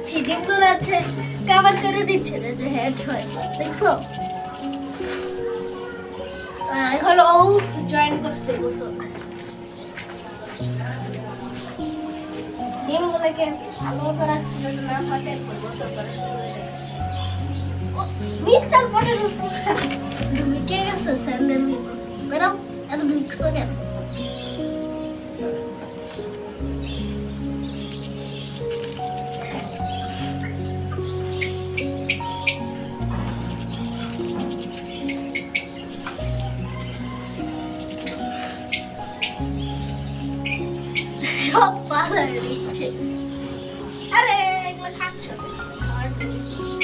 দিচ্ছি, ডিমগুলো আছে কভার করে দিচ্ছে না যে হ্যাচ হয়, দেখছো? এখন ও জয়েন করছে গোসল। ডিমগুলোকে ভালো মতো রাখছি যাতে না ফাটে, গোসল করে শুরু হয়ে গেছে। মিস্টার পটেটো ঢুকে গেছে স্যান্ডেল বেরো, এত ঢুকছো কেন? সব পালায় দিচ্ছে। আরে এগুলো খাচ্ছ না, খাওয়ার জিনিস।